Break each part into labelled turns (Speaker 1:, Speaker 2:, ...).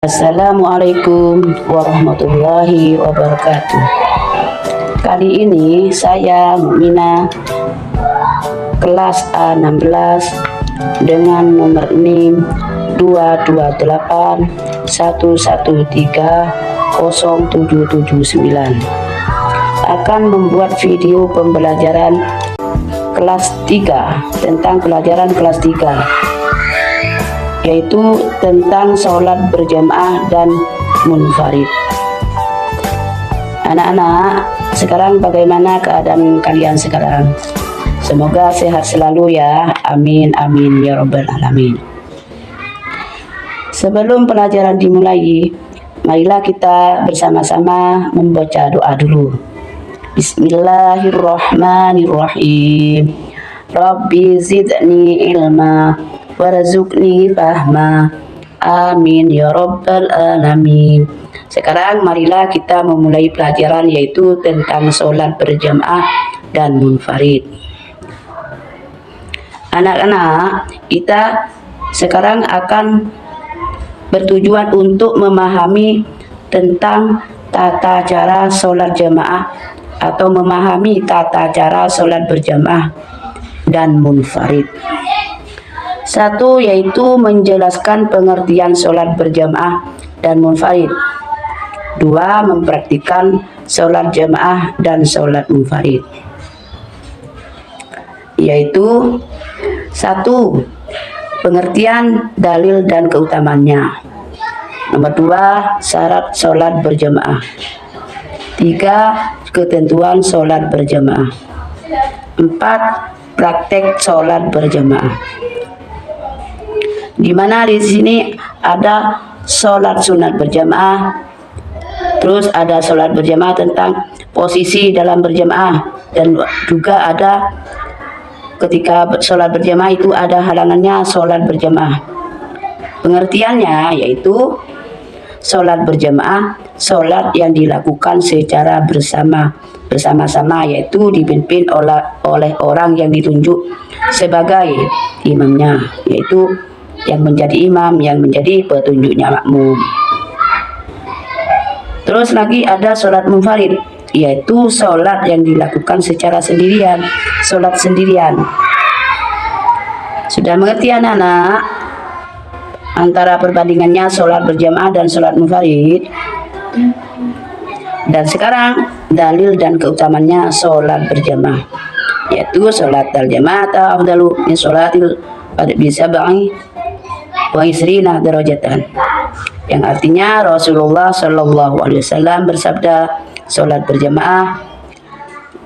Speaker 1: Assalamualaikum warahmatullahi wabarakatuh. Kali ini saya Mukminah kelas A16 dengan nomor NIM 22811307779 akan membuat video pembelajaran kelas 3 tentang pelajaran kelas 3, yaitu tentang sholat berjamaah dan munfarid. Anak-anak, sekarang bagaimana keadaan kalian sekarang? Semoga sehat selalu ya, amin amin ya rabbal alamin. Sebelum pelajaran dimulai, marilah kita bersama-sama membaca doa dulu. Bismillahirrahmanirrahim. Rabbi zidni ilma warzuqni fahma, amin ya rabbal alamin. Sekarang marilah kita memulai pelajaran, yaitu tentang sholat berjamaah dan munfarid. Anak-anak, kita sekarang akan bertujuan untuk memahami tentang tata cara sholat jamaah atau memahami tata cara sholat berjamaah dan munfarid. Satu, yaitu menjelaskan pengertian sholat berjamaah dan munfarid. Dua, mempraktikkan sholat jamaah dan sholat munfarid. Yaitu satu, pengertian dalil dan keutamannya. Nomor dua, syarat sholat berjamaah. Tiga, ketentuan sholat berjamaah. Empat, praktek sholat berjamaah. Di mana di sini ada sholat sunat berjamaah, terus ada sholat berjamaah tentang posisi dalam berjamaah, dan juga ada ketika sholat berjamaah itu ada halangannya sholat berjamaah. Pengertiannya yaitu sholat berjamaah, sholat yang dilakukan secara bersama-sama, yaitu dipimpin oleh orang yang ditunjuk sebagai imamnya, yaitu yang menjadi imam, yang menjadi petunjuknya makmum. Terus lagi ada sholat munfarid, yaitu sholat yang dilakukan secara sendirian, sholat sendirian. Sudah mengerti anak-anak antara perbandingannya sholat berjamaah dan sholat munfarid? Dan sekarang dalil dan keutamannya sholat berjamaah, yaitu sholat al-jamaah afdalu min sholatil bisab'i wa isrina darajatan, yang artinya Rasulullah Shallallahu Alaihi Wasallam bersabda, sholat berjamaah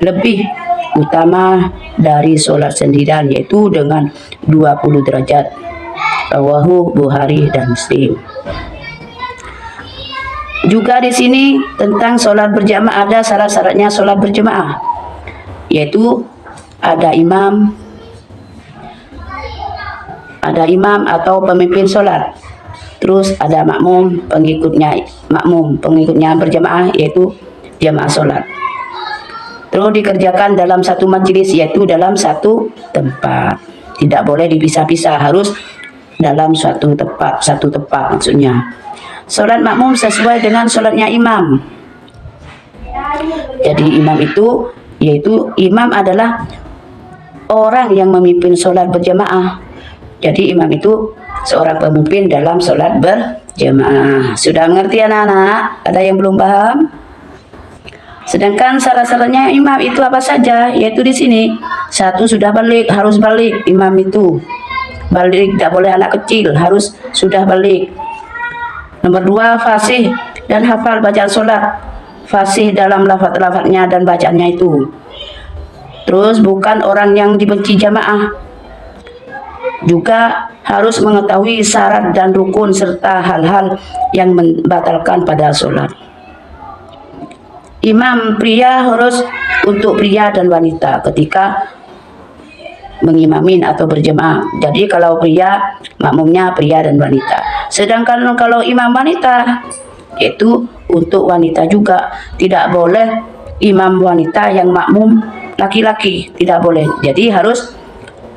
Speaker 1: lebih utama dari sholat sendirian, yaitu dengan 20 derajat. Rawahu Bukhari dan Muslim. Juga di sini tentang sholat berjamaah ada syarat-syaratnya sholat berjamaah, yaitu ada imam atau pemimpin sholat, terus ada makmum, pengikutnya berjamaah, yaitu jamaah sholat. Terus dikerjakan dalam satu majelis, yaitu dalam satu tempat, tidak boleh dipisah-pisah, harus dalam satu tempat maksudnya. Sholat makmum sesuai dengan sholatnya imam. Jadi imam itu, yaitu imam adalah orang yang memimpin sholat berjamaah. Jadi imam itu seorang pemimpin dalam sholat berjamaah. Sudah mengerti anak-anak? Ada yang belum paham? Sedangkan syarat-syaratnya imam itu apa saja? Yaitu di sini, satu, sudah balik, harus balik. Imam itu balik, tidak boleh anak kecil, harus sudah balik. Nomor dua, fasih dan hafal bacaan sholat, fasih dalam lafaz-lafaznya dan bacaannya itu. Terus bukan orang yang dibenci jamaah. Juga harus mengetahui syarat dan rukun serta hal-hal yang membatalkan pada sholat. Imam pria harus untuk pria dan wanita ketika mengimamin atau berjemaah. Jadi kalau pria, makmumnya pria dan wanita. Sedangkan kalau imam wanita, yaitu untuk wanita juga. Tidak boleh imam wanita yang makmum laki-laki, tidak boleh. Jadi harus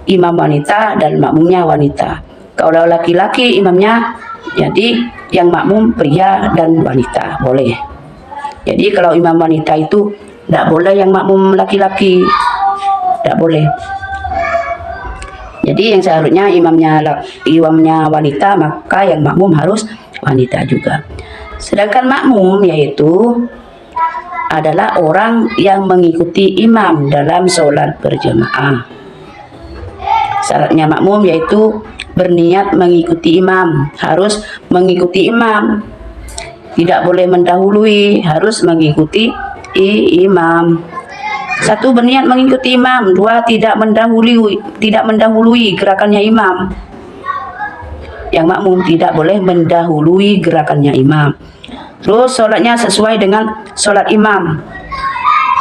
Speaker 1: imam wanita dan makmumnya wanita. Kalau laki-laki imamnya Jadi yang makmum pria dan wanita boleh. Jadi kalau imam wanita itu tidak boleh yang makmum laki-laki, tidak boleh. Jadi yang seharusnya imamnya wanita, maka yang makmum harus wanita juga. Sedangkan makmum yaitu adalah orang yang mengikuti imam dalam sholat berjamaah. Syaratnya makmum yaitu berniat mengikuti imam, harus mengikuti imam, tidak boleh mendahului, harus mengikuti imam. Satu, berniat mengikuti imam. Dua, tidak mendahului gerakannya imam. Yang makmum tidak boleh mendahului gerakannya imam. Terus sholatnya sesuai dengan sholat imam.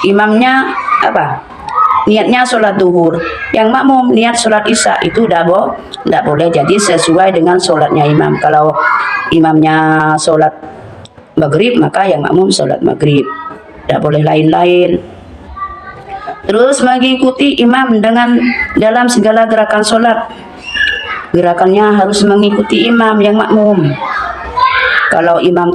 Speaker 1: Imamnya apa? Niatnya sholat duhur. Yang makmum niat sholat isya, itu tidak boleh. Jadi sesuai dengan sholatnya imam. Kalau imamnya sholat maghrib, maka yang makmum sholat maghrib. Tidak boleh lain-lain. Terus mengikuti imam dalam segala gerakan sholat. Gerakannya harus mengikuti imam yang makmum. Kalau imam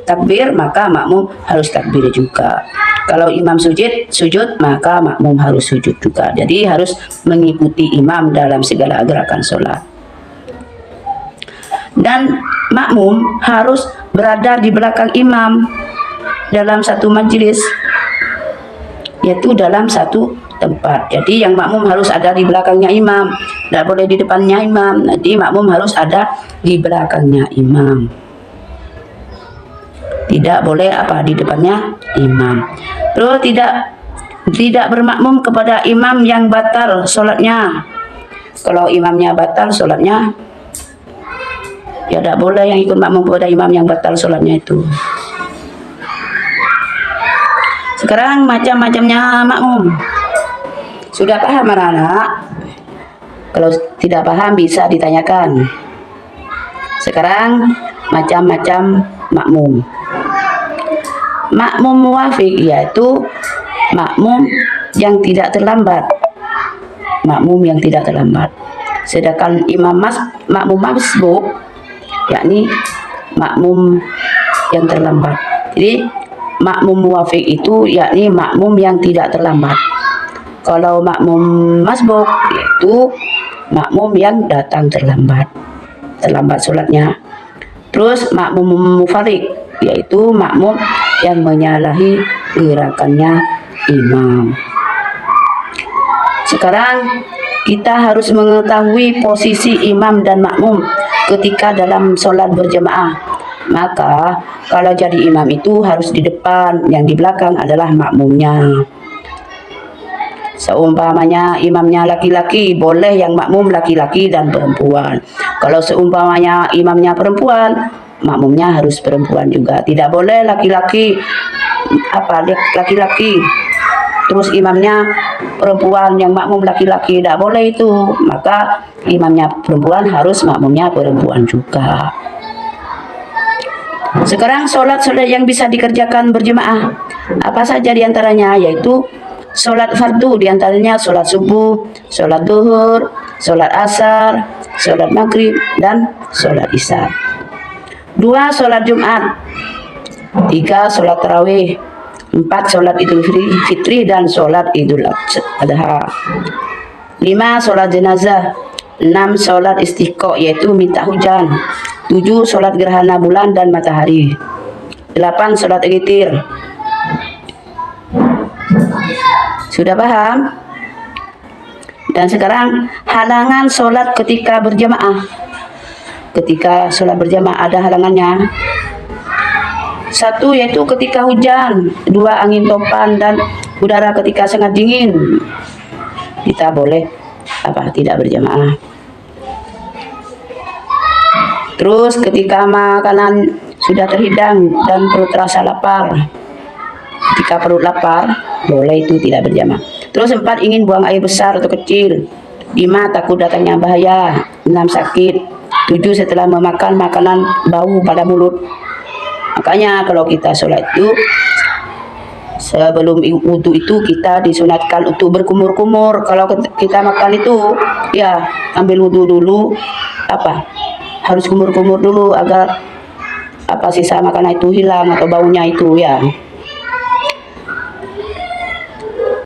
Speaker 1: takbir, maka makmum harus takbir juga. Kalau imam sujud, maka makmum harus sujud juga. Jadi harus mengikuti imam dalam segala gerakan sholat. Dan makmum harus berada di belakang imam dalam satu majelis, yaitu dalam satu tempat. Jadi yang makmum harus ada di belakangnya imam, tidak boleh di depannya imam. Jadi makmum harus ada di belakangnya imam, tidak boleh di depannya imam. Terus tidak bermakmum kepada imam yang batal sholatnya. Kalau imamnya batal sholatnya, ya tidak boleh yang ikut makmum kepada imam yang batal sholatnya itu. Sekarang macam-macamnya makmum. Sudah paham anak-anak? Kalau tidak paham bisa ditanyakan. Sekarang macam-macam makmum. Makmum muwafiq yaitu makmum yang tidak terlambat. Makmum yang tidak terlambat. Sedangkan makmum masbuk yakni makmum yang terlambat. Jadi makmum muwafiq itu yakni makmum yang tidak terlambat. Kalau makmum masbuk yaitu makmum yang datang terlambat sholatnya. Terus makmum mufarik yaitu makmum yang menyalahi gerakannya imam. Sekarang kita harus mengetahui posisi imam dan makmum ketika dalam sholat berjamaah. Maka kalau jadi imam itu harus di depan, yang di belakang adalah makmumnya. Seumpamanya imamnya laki-laki, boleh yang makmum laki-laki dan perempuan. Kalau seumpamanya imamnya perempuan, makmumnya harus perempuan juga. Tidak boleh laki-laki terus imamnya perempuan, yang makmum laki-laki, tidak boleh itu. Maka imamnya perempuan harus makmumnya perempuan juga. Sekarang sholat yang bisa dikerjakan berjemaah apa saja diantaranya, yaitu sholat fardu, diantaranya sholat subuh, sholat duhur, sholat asar, sholat maghrib, dan sholat isya. 2. Sholat Jumat. 3. Sholat tarawih. 4. Sholat idul fitri dan sholat idul adha. 5. Sholat jenazah. 6. Sholat istisqa yaitu minta hujan. 7. Sholat gerhana bulan dan matahari. 8. Sholat witir. Sudah paham? Dan sekarang halangan sholat ketika berjamaah. Ketika sholat berjamaah ada halangannya. 1. Yaitu ketika hujan. 2. Angin topan dan udara ketika sangat dingin. Kita boleh tidak berjamaah. Terus ketika makanan sudah terhidang dan perut terasa lapar. Ketika perut lapar, boleh itu tidak berjamaah. Terus 4. Ingin buang air besar atau kecil. 5. Takut datangnya bahaya. 6. Sakit. 7. Setelah memakan makanan bau pada mulut. Makanya kalau kita sholat itu, sebelum wudhu itu kita disunatkan untuk berkumur-kumur. Kalau kita makan itu, ya ambil wudhu dulu, harus kumur-kumur dulu agar apa sisa makanan itu hilang atau baunya itu ya.